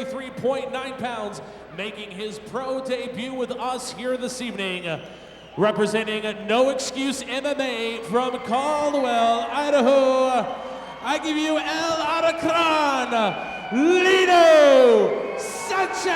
133.9 pounds, making his pro debut with us here this evening. Representing No Excuse MMA from Caldwell, Idaho, I give you El Aracran, Lino Sanchez.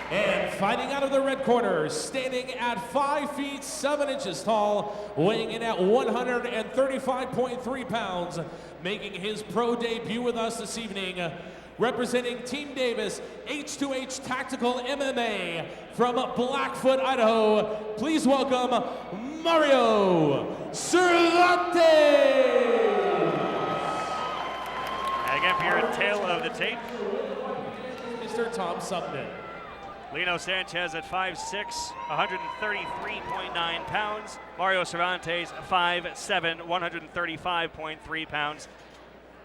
And fighting out of the red corner, standing at 5 feet 7 inches tall, weighing in at 135.3 pounds, making his pro debut with us this evening. Representing Team Davis, H2H Tactical MMA from Blackfoot, Idaho, please welcome Mario Cervantes. And again, for your tail of the tape, Mr. Tom Sumner. Lino Sanchez at 5'6", 133.9 pounds. Mario Cervantes, 5'7", 135.3 pounds.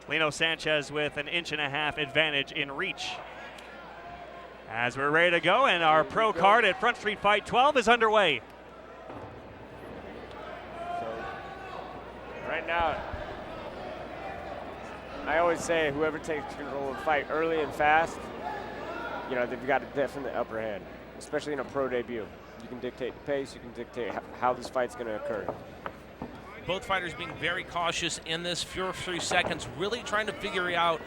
Lino Sanchez with an 1.5 inch advantage in reach. As we're ready to go, and our pro card at Front Street Fight 12 is underway. So, right now, I always say whoever takes control of the fight early and fast, you know, they've got a definite upper hand, especially in a pro debut. You can dictate the pace, you can dictate how this fight's going to occur. Both fighters being very cautious in this few seconds, really trying to figure out.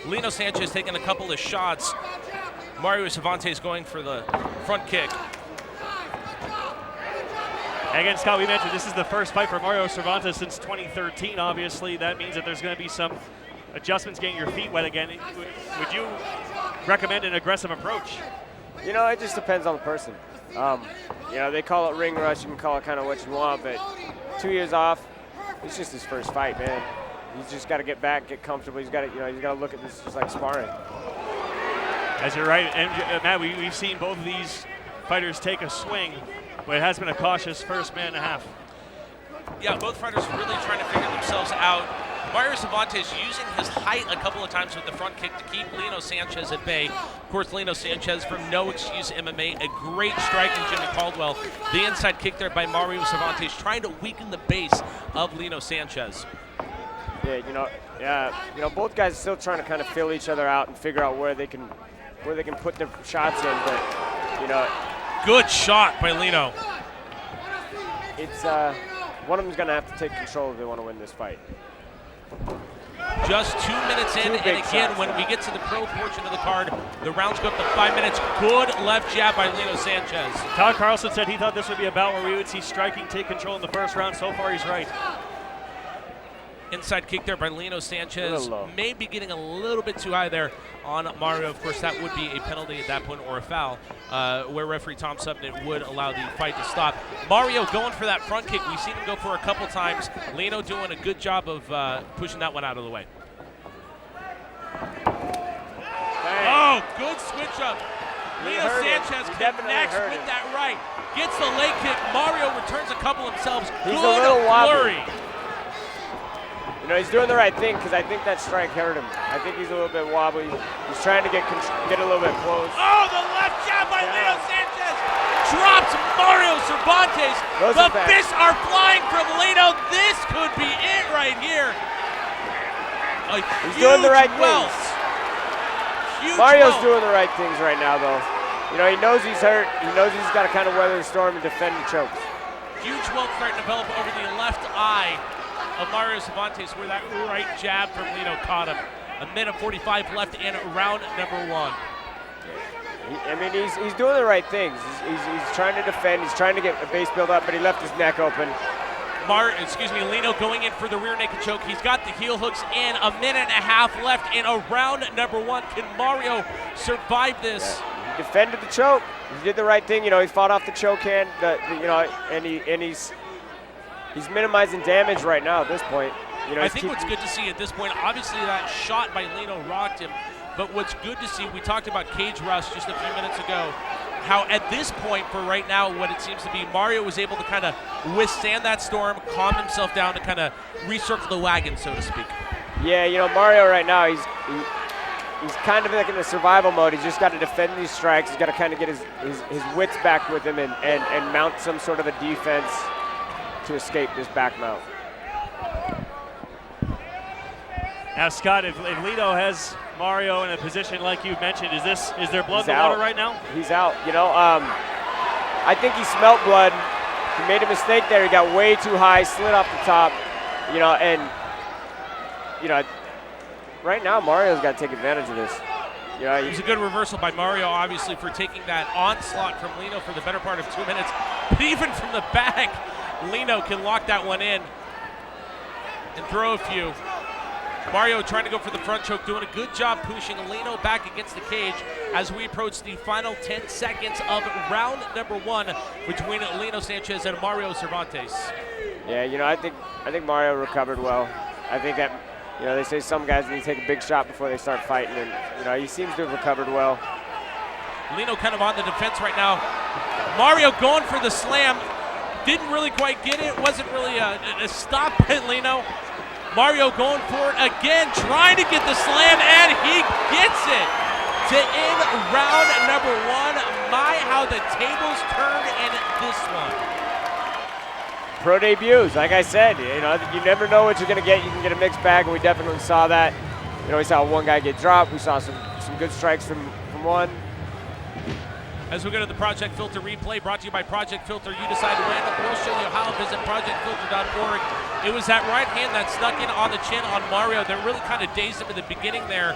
Lino Sanchez taking a couple of shots. Mario Cervantes going for the front kick. And again, Scott, we mentioned this is the first fight for Mario Cervantes since 2013. Obviously, that means that there's going to be some adjustments, getting your feet wet again. Would you recommend an aggressive approach? You know, it just depends on the person. You know, they call it ring rush. You can call it kind of what you want, but 2 years off, it's just his first fight, man. He's just got to get back, get comfortable. He's got to, you know, he's got to look at this just like sparring. As you're right, and Matt, we've seen both of these fighters take a swing, but it has been a cautious first minute and a half. Yeah, both fighters really trying to figure themselves out. Mario Cervantes using his height a couple of times with the front kick to keep Lino Sanchez at bay. Of course, Lino Sanchez from No Excuse MMA, a great striking Jimmy Caldwell. The inside kick there by Mario Cervantes, trying to weaken the base of Lino Sanchez. Yeah, both guys are still trying to kind of fill each other out and figure out where they can put their shots in. But good shot by Lino. It's one of them's going to have to take control if they want to win this fight. Just 2 minutes in, and again, when we get to the pro portion of the card, the rounds go up to 5 minutes. Good left jab by Lino Sanchez. Todd Carlson said he thought this would be a bout where we would see striking take control in the first round. So far, he's right. Inside kick there by Lino Sanchez. Maybe getting a little bit too high there on Mario. Of course, that would be a penalty at that point or a foul, where referee Tom Sumner would allow the fight to stop. Mario going for that front kick. We've seen him go for a couple times. Lino doing a good job of pushing that one out of the way. Oh, good switch up. Lino Sanchez connects with that right. Gets the leg kick. Mario returns a couple themselves. He's a little flurry. wobbly. You know, he's doing the right thing because I think that strike hurt him. I think he's a little bit wobbly. He's trying to get a little bit close. Oh, the left jab by Lino Sanchez drops Mario Cervantes. The fists are flying from Lino. This could be it right here. He's doing the right things. Mario's doing the right things right now, though. You know, he knows he's hurt. He knows he's got to kind of weather the storm and defend the chokes. Huge welt starting to develop over the left eye of Mario Cervantes, where that right jab from Lino caught him. A minute 45 left in round number 1. I mean, he's doing the right things. He's trying to defend. He's trying to get a base build up, but he left his neck open. Lino going in for the rear naked choke. He's got the heel hooks in. A minute and a half left in round number 1. Can Mario survive this? Yeah, he defended the choke. He did the right thing. You know, he fought off the choke hand. And he's minimizing damage right now at this point. You know, I think what's good to see at this point, obviously that shot by Lino rocked him, but what's good to see, we talked about cage rust just a few minutes ago, how at this point for right now, what it seems to be, Mario was able to kind of withstand that storm, calm himself down to kind of recircle the wagon, so to speak. Yeah, you know, Mario right now, he's kind of like in a survival mode. He's just got to defend these strikes. He's got to kind of get his wits back with him and mount some sort of a defense to escape this back mount. Now, Scott, if Lino has Mario in a position like you mentioned, is there blood in the water right now? He's out. You know, I think he smelt blood. He made a mistake there. He got way too high, slid off the top. You know, and right now Mario's got to take advantage of this. You know, it was a good reversal by Mario, obviously, for taking that onslaught from Lino for the better part of 2 minutes. But even from the back, Lino can lock that one in and throw a few. Mario trying to go for the front choke, doing a good job pushing Lino back against the cage as we approach the final 10 seconds of round number 1 between Lino Sanchez and Mario Cervantes. Yeah, you know, I think Mario recovered well. I think that, you know, they say some guys need to take a big shot before they start fighting, and, you know, he seems to have recovered well. Lino kind of on the defense right now. Mario going for the slam. Didn't really quite get it. Wasn't really a stop by Lino. Mario going for it again, trying to get the slam, and he gets it to end round number 1. My, how the tables turned in this one. Pro debuts, like I said, you know, you never know what you're going to get. You can get a mixed bag, and we definitely saw that. You know, we saw one guy get dropped. We saw some good strikes from one. As we go to the Project Filter replay, brought to you by Project Filter. You decide when. We'll show you how. Visit projectfilter.org. It was that right hand that snuck in on the chin on Mario that really kind of dazed him in the beginning there.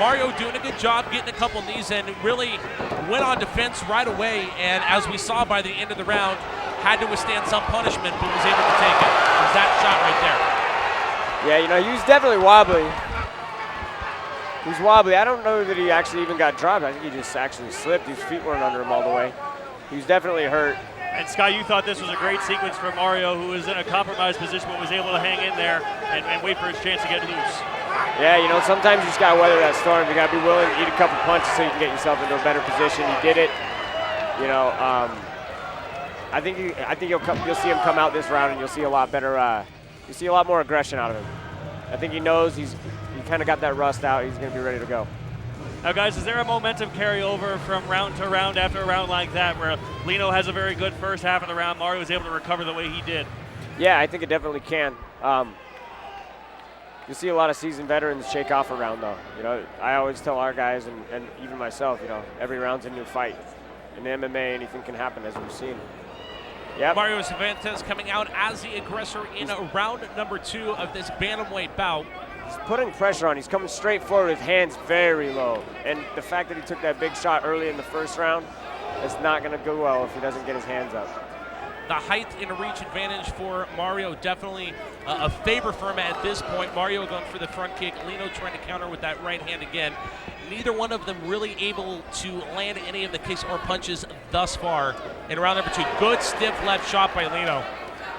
Mario doing a good job getting a couple knees in, really went on defense right away, and as we saw by the end of the round, had to withstand some punishment, but was able to take it. It was that shot right there. Yeah, you know, he was definitely wobbly. He was wobbly. I don't know that he actually even got dropped. I think he just actually slipped. His feet weren't under him all the way. He was definitely hurt. And Scott, you thought this was a great sequence for Mario, who was in a compromised position but was able to hang in there and wait for his chance to get loose. Yeah, you know, sometimes you just got to weather that storm. You got to be willing to eat a couple punches so you can get yourself into a better position. He did it. You know, I think you'll see him come out this round, and you'll see a lot better. You'll see a lot more aggression out of him. I think he knows he kind of got that rust out. He's going to be ready to go. Now, guys, is there a momentum carryover from round to round after a round like that where Lino has a very good first half of the round, Mario was able to recover the way he did? Yeah, I think it definitely can. You'll see a lot of seasoned veterans shake off a round, though. You know, I always tell our guys and even myself, you know, every round's a new fight. In MMA, anything can happen, as we've seen. Yep. Mario Cervantes coming out as the aggressor in round number 2 of this bantamweight bout. He's putting pressure on. He's coming straight forward with hands very low. And the fact that he took that big shot early in the first round, it's not going to go well if he doesn't get his hands up. The height and reach advantage for Mario, definitely a favor for him at this point. Mario going for the front kick, Lino trying to counter with that right hand again. Neither one of them really able to land any of the kicks or punches thus far in round number 2. Good stiff left shot by Lino.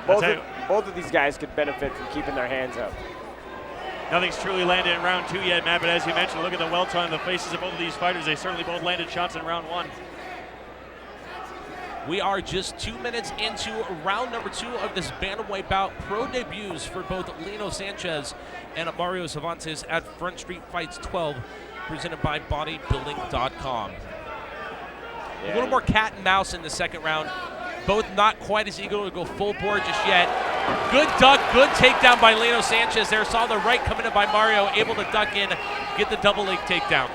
Both of these guys could benefit from keeping their hands up. Nothing's truly landed in round 2 yet, Matt, but as you mentioned, look at the welts on the faces of both of these fighters. They certainly both landed shots in round 1. We are just 2 minutes into round number 2 of this bantamweight bout. Pro debuts for both Lino Sanchez and Mario Cervantes at Front Street Fights 12, presented by bodybuilding.com. Yeah. A little more cat and mouse in the second round. Both not quite as eager to go full bore just yet. Good duck, good takedown by Lino Sanchez there. Saw the right coming in by Mario, able to duck in, get the double leg takedown.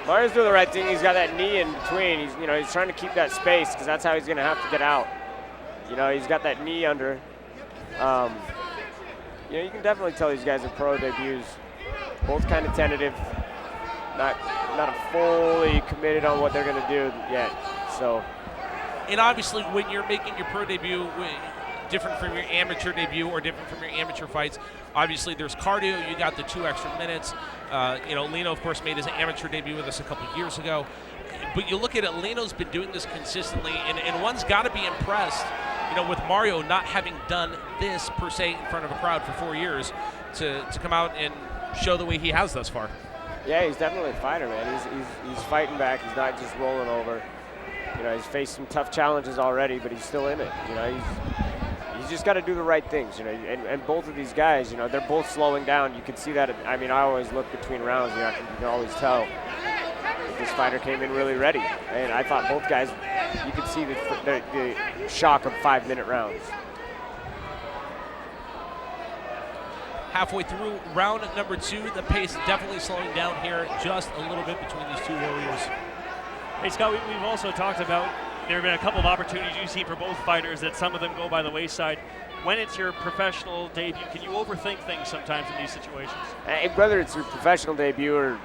Mario's doing the right thing. He's got that knee in between. He's trying to keep that space because that's how he's going to have to get out. You know, he's got that knee under. You can definitely tell these guys are pro debuts. Both kind of tentative, not fully committed on what they're going to do yet. So. And obviously, when you're making your pro debut, different from your amateur debut or different from your amateur fights, obviously there's cardio. You got the 2 extra minutes. Lino, of course, made his amateur debut with us a couple years ago. But you look at it, Lino's been doing this consistently, and one's got to be impressed, with Mario not having done this per se in front of a crowd for 4 years to come out and show the way he has thus far. Yeah, he's definitely a fighter, man. He's fighting back. He's not just rolling over. He's faced some tough challenges already, but he's still in it. He's just got to do the right things, and both of these guys, they're both slowing down. You can see that. I always look between rounds. You can always tell if this fighter came in really ready. And I thought both guys, you could see the shock of 5-minute rounds. halfway through round number 2. The pace definitely slowing down here just a little bit between these two warriors. Hey, Scott, we've also talked about there have been a couple of opportunities you've seen for both fighters that some of them go by the wayside. When it's your professional debut, can you overthink things sometimes in these situations? Whether it's your professional debut or,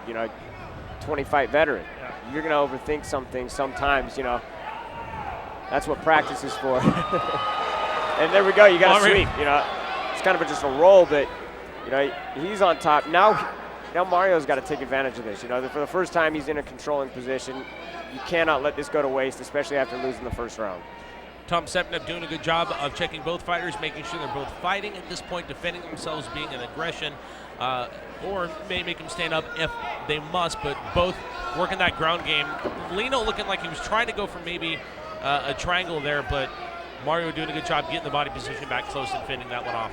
20-fight veteran, you're going to overthink some things sometimes, That's what practice is for. And there we go, you got a sweep, It's kind of just a roll, but, he's on top. Now Mario's got to take advantage of this. For the first time he's in a controlling position. You cannot let this go to waste, especially after losing the first round. Tom Sepnev doing a good job of checking both fighters, making sure they're both fighting at this point, defending themselves, being an aggression, or may make them stand up if they must, but both working that ground game. Lino looking like he was trying to go for maybe a triangle there, but Mario doing a good job getting the body position back close and fending that one off.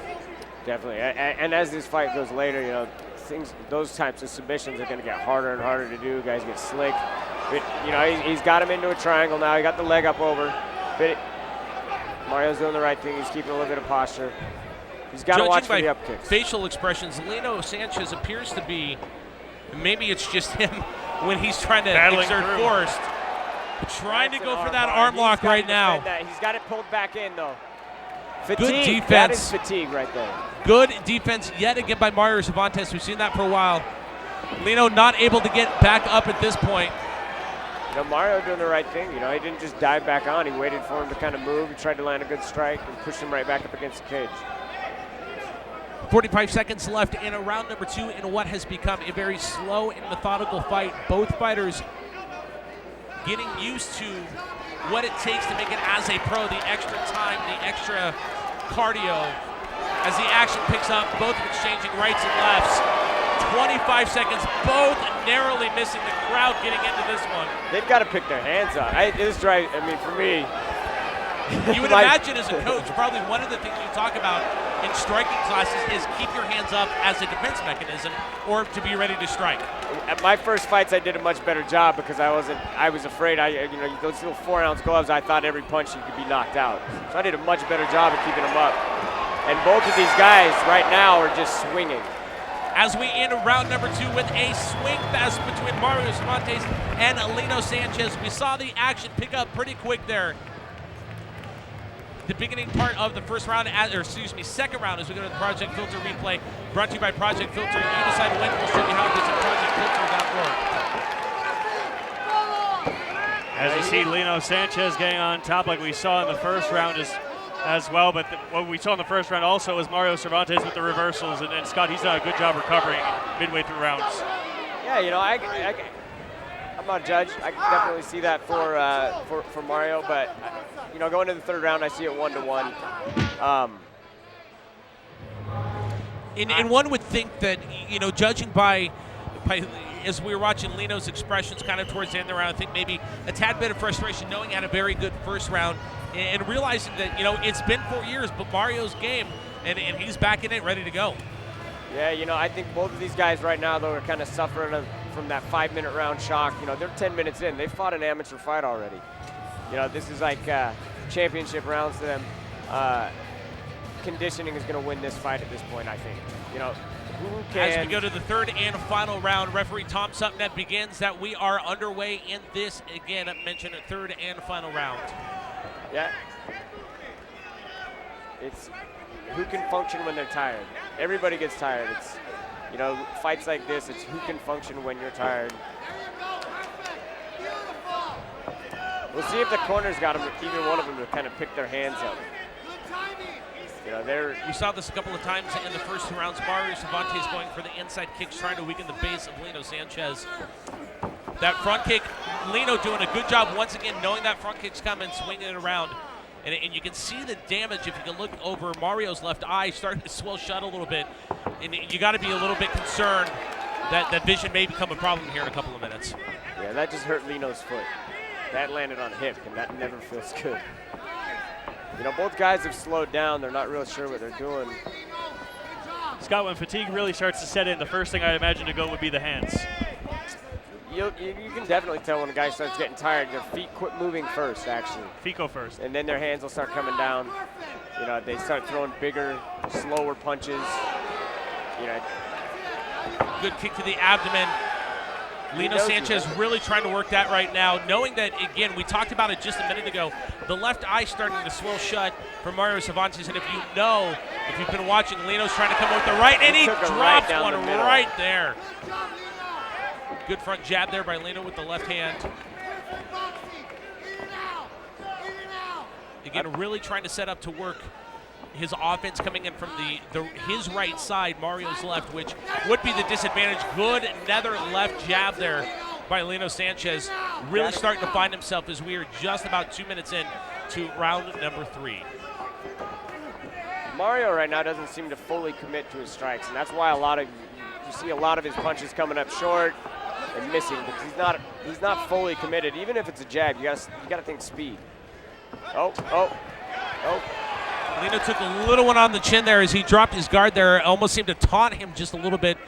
Definitely, and as this fight goes later, those types of submissions are going to get harder and harder to do. Guys get slick. But, he's got him into a triangle now. He got the leg up over. But Mario's doing the right thing. He's keeping a little bit of posture. He's got to watch for the up kicks. Facial expressions, Lino Sanchez appears to be, maybe it's just him when he's trying to exert force, trying to go for that arm lock right now. He's got it pulled back in, though. Fatigue. Good defense. That is fatigue right there. Good defense yet again by Mario Cervantes. We've seen that for a while. Lino not able to get back up at this point. Mario doing the right thing. He didn't just dive back on. He waited for him to kind of move. He tried to land a good strike and pushed him right back up against the cage. 45 seconds left in round number 2 in what has become a very slow and methodical fight. Both fighters getting used to what it takes to make it as a pro, the extra time, the extra cardio. As the action picks up, both exchanging rights and lefts. 25 seconds, both narrowly missing, the crowd getting into this one. They've got to pick their hands up. For me. You would imagine as a coach, probably one of the things you talk about in striking classes is keep your hands up as a defense mechanism or to be ready to strike. At my first fights, I did a much better job because I was afraid. Those little 4-ounce gloves, I thought every punch you could be knocked out. So I did a much better job of keeping them up. And both of these guys right now are just swinging. As we end round number 2 with a swing fest between Mario Cervantes and Lino Sanchez. We saw the action pick up pretty quick there. The beginning part of the second round as we go to the Project Filter replay. Brought to you by Project Filter. You decide when. We'll show you how to visit ProjectFilter.org. As you see Lino Sanchez getting on top like we saw in the first round as well, but what we saw in the first round also was Mario Cervantes with the reversals, and Scott, he's done a good job recovering midway through rounds. Yeah, I'm not a judge. I can definitely see that for Mario, but going to the third round, I see it 1-1. And one would think that judging by as we were watching Lino's expressions kind of towards the end of the round, I think maybe a tad bit of frustration knowing he had a very good first round and realizing that, it's been 4 years, but Mario's game, and he's back in it, ready to go. Yeah, I think both of these guys right now, though, are kind of suffering from that 5-minute round shock. They're 10 minutes in. They fought an amateur fight already. This is like championship rounds to them. Conditioning is going to win this fight at this point, I think. As we go to the third and final round, referee Tom Supnet begins that we are underway in this, again, I mentioned a third and final round. Yeah. It's who can function when they're tired. Everybody gets tired. It's, fights like this, it's who can function when you're tired. We'll see if the corner's got them, either one of them, to kind of pick their hands up. We saw this a couple of times in the first 2 rounds. Mario Cervantes going for the inside kicks, trying to weaken the base of Lino Sanchez. That front kick, Lino doing a good job once again, knowing that front kick's coming, swinging it around. And you can see the damage if you can look over Mario's left eye starting to swell shut a little bit. And you got to be a little bit concerned that vision may become a problem here in a couple of minutes. Yeah, that just hurt Lino's foot. That landed on hip, and that never feels good. Both guys have slowed down. They're not really sure what they're doing. Scott, when fatigue really starts to set in, the first thing I'd imagine to go would be the hands. You can definitely tell when a guy starts getting tired. Their feet quit moving first, actually. Feet go first. And then their hands will start coming down. They start throwing bigger, slower punches. You know, Good kick to the abdomen. Lino knows he Sanchez has it. really trying to work that right now, knowing that, again, we talked about it just a minute ago, the left eye starting to swell shut for Mario Cervantes, and if you've been watching, Lino's trying to come up with the right, and he took it right drops down one the middle. right there. Good front jab there by Lino with the left hand. Again, really trying to set up to work his offense coming in from his right side, Mario's left, which would be the disadvantage. Good nether left jab there by Lino Sanchez. Really starting to find himself as we are just about 2 minutes in to round number 3. Mario right now doesn't seem to fully commit to his strikes, and that's why you see a lot of his punches coming up short and missing, because he's not fully committed. Even if it's a jab, you gotta think speed. Oh. Lino took a little one on the chin there as he dropped his guard there. Almost seemed to taunt him just a little bit.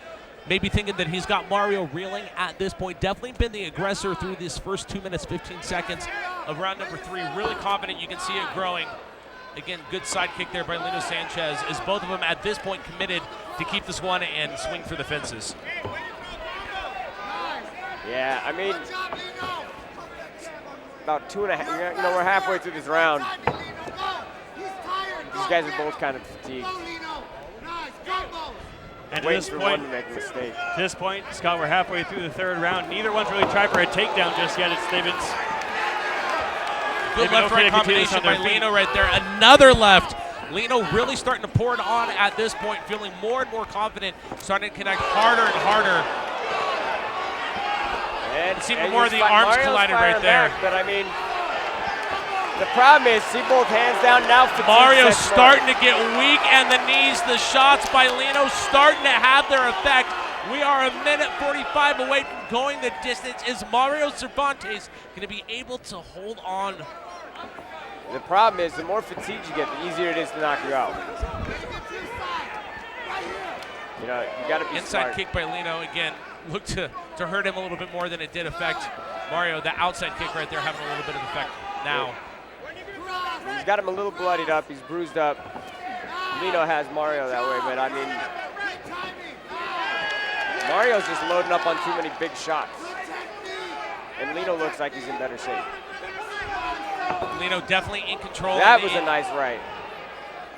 Maybe thinking that he's got Mario reeling at this point. Definitely been the aggressor through this first 2 minutes, 15 seconds of round number 3. Really confident. You can see it growing. Again, good side kick there by Lino Sanchez as both of them at this point committed to keep this one and swing for the fences. Yeah, I mean, about 2.5. You know, we're halfway through this round. These guys are both kind of fatigued. And to Waiting this for point, one to make a mistake. To this point, Scott, we're halfway through the 3rd round. Neither one's really tried for a takedown just yet. They've been Good okay left-right to continue this combination on their by feet. Lino right there. Another left. Lino really starting to pour it on at this point, feeling more and more confident, starting to connect harder and harder. And It's even more of the arms Mario's collided right firing there. back, but I mean, the problem is, see both hands down now. fatigue Mario's sets more. starting to get weak, and the knees, the shots by Lino starting to have their effect. We are a minute 45 away from going the distance. Is Mario Cervantes going to be able to hold on? The problem is, the more fatigued you get, the easier it is to knock you out. You know, you got to be Inside smart. kick by Lino, again, looked to hurt him a little bit more than it did affect Mario. The outside kick right there having a little bit of effect now. He's got him a little bloodied up. He's bruised up. Lino has Mario that way, but I mean, Mario's just loading up on too many big shots. And Lino looks like he's in better shape. Lino definitely in control. That was a nice right.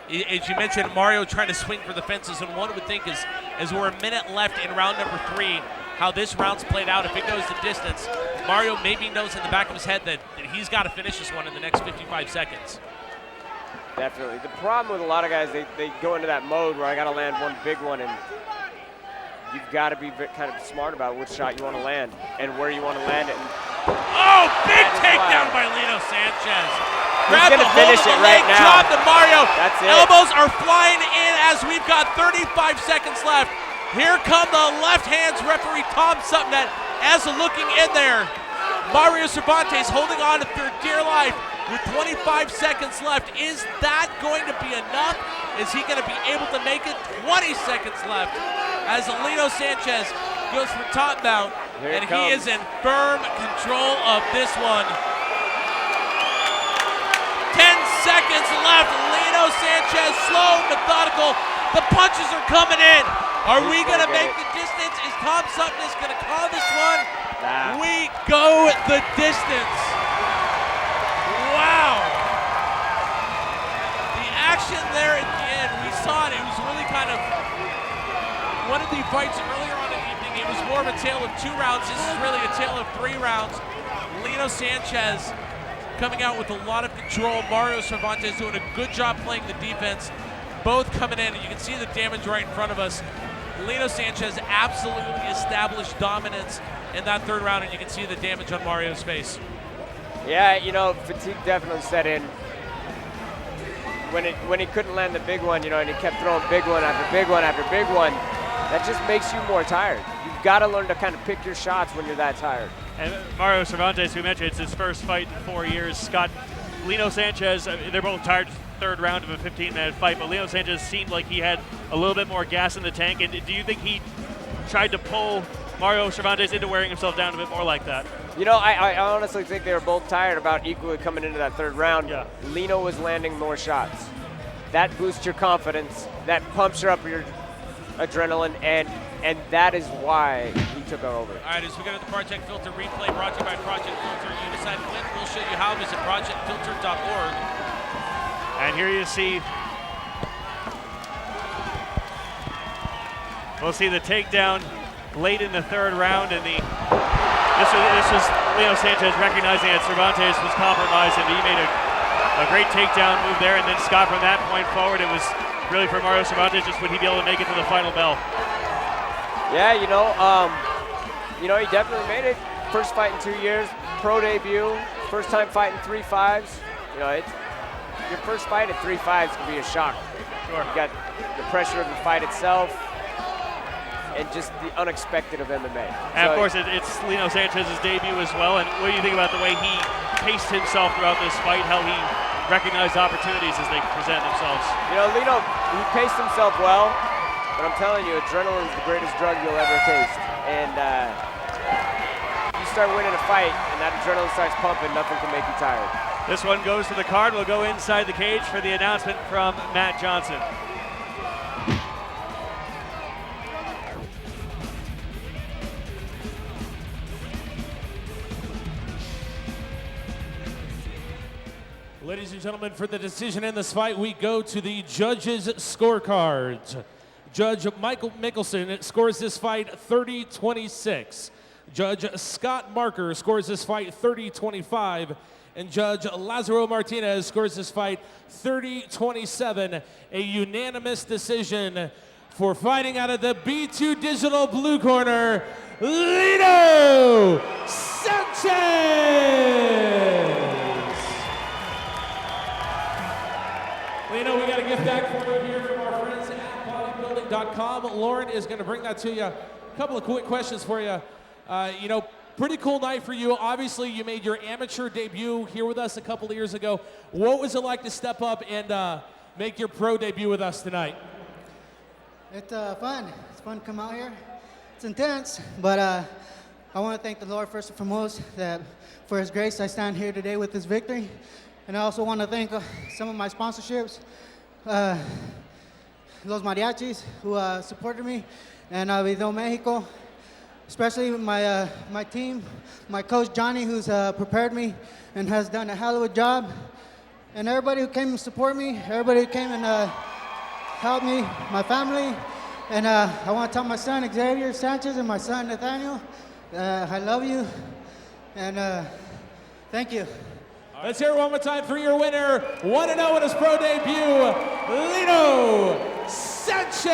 As you mentioned, Mario trying to swing for the fences, and one would think as we're a minute left in round number 3, how this round's played out. If it goes the distance, Mario maybe knows in the back of his head that he's got to finish this one in the next 55 seconds. Definitely. The problem with a lot of guys, they go into that mode where I got to land one big one, and you've got to be kind of smart about which shot you want to land and where you want to land it. Oh, big takedown by Lino Sanchez. Grab gonna the hold finish of the it right leg, now. drop the Mario. That's it. Elbows are flying in as we've got 35 seconds left. Here come the left hands referee Tom Sutton as looking in there. Mario Cervantes holding on for dear life with 25 seconds left. Is that going to be enough? Is he going to be able to make it? 20 seconds left as Lino Sanchez goes for top mount, and he is in firm control of this one. 10 seconds left. Lino Sanchez, slow, methodical. The punches are coming in. Are we going to make the distance? Is Tom Sutton going to call this one? Nah. We go the distance. Wow. The action there at the end, we saw it. It was really kind of one of the fights earlier on in the evening. It was more of a tale of 2 rounds. This is really a tale of 3 rounds. Lino Sanchez coming out with a lot of control. Mario Cervantes doing a good job playing the defense. Both coming in, and you can see the damage right in front of us. Lino Sanchez absolutely established dominance in that 3rd round, and you can see the damage on Mario's face. Yeah, you know, fatigue definitely set in. When he couldn't land the big one, you know, and he kept throwing big one after big one after big one, that just makes you more tired. You've got to learn to kind of pick your shots when you're that tired. And Mario Cervantes, we mentioned, it's his first fight in 4 years. Scott, Lino Sanchez, they're both tired 3rd round of a 15-minute fight, but Lino Sanchez seemed like he had a little bit more gas in the tank. And do you think he tried to pull Mario Cervantes into wearing himself down a bit more like that? You know, I honestly think they were both tired about equally coming into that 3rd round. Yeah. Lino was landing more shots. That boosts your confidence. That pumps you up adrenaline, and that is why he took over. All right, as we go to the Project Filter replay brought to you by Project Filter, you decide when. We'll show you how. Visit projectfilter.org. And here you see, we'll see the takedown late in the third round, and this was Lino Sanchez recognizing that Cervantes was compromised, and he made a great takedown move there. And then Scott, from that point forward, it was really for Mario Cervantes, just would he be able to make it to the final bell? Yeah, he definitely made it. First fight in 2 years, pro debut, first time fighting 3 5s. Your first fight at 3 5s can be a shock. Sure. You got the pressure of the fight itself, and just the unexpected of MMA. And of course, it's Lino Sanchez's debut as well. And what do you think about the way he paced himself throughout this fight, how he recognized opportunities as they present themselves? Lino, he paced himself well, but I'm telling you, adrenaline is the greatest drug you'll ever taste. And you start winning a fight, and that adrenaline starts pumping, nothing can make you tired. This one goes to the card. We'll go inside the cage for the announcement from Matt Johnson. Ladies and gentlemen, for the decision in this fight, we go to the judges' scorecards. Judge Michael Mickelson scores this fight 30-26. Judge Scott Marker scores this fight 30-25. And Judge Lazaro Martinez scores this fight 30-27. A unanimous decision for fighting out of the B2 Digital blue corner, Lino Sanchez! Lino, we got a gift bag for you here from our friends at bodybuilding.com. Lauren is going to bring that to you. A couple of quick questions for you. Pretty cool night for you. Obviously, you made your amateur debut here with us a couple of years ago. What was it like to step up and make your pro debut with us tonight? It's fun. It's fun to come out here. It's intense, but I want to thank the Lord first and foremost that for His grace I stand here today with this victory. And I also want to thank some of my sponsorships, Los Mariachis, who supported me, and Video Mexico, especially my team, my coach Johnny, who's prepared me and has done a hell of a job, and everybody who came to support me, everybody who came and helped me, my family, and I want to tell my son Xavier Sanchez and my son Nathaniel, I love you, and thank you. Let's hear it one more time for your winner, 1-0 in his pro debut, Lino Sanchez!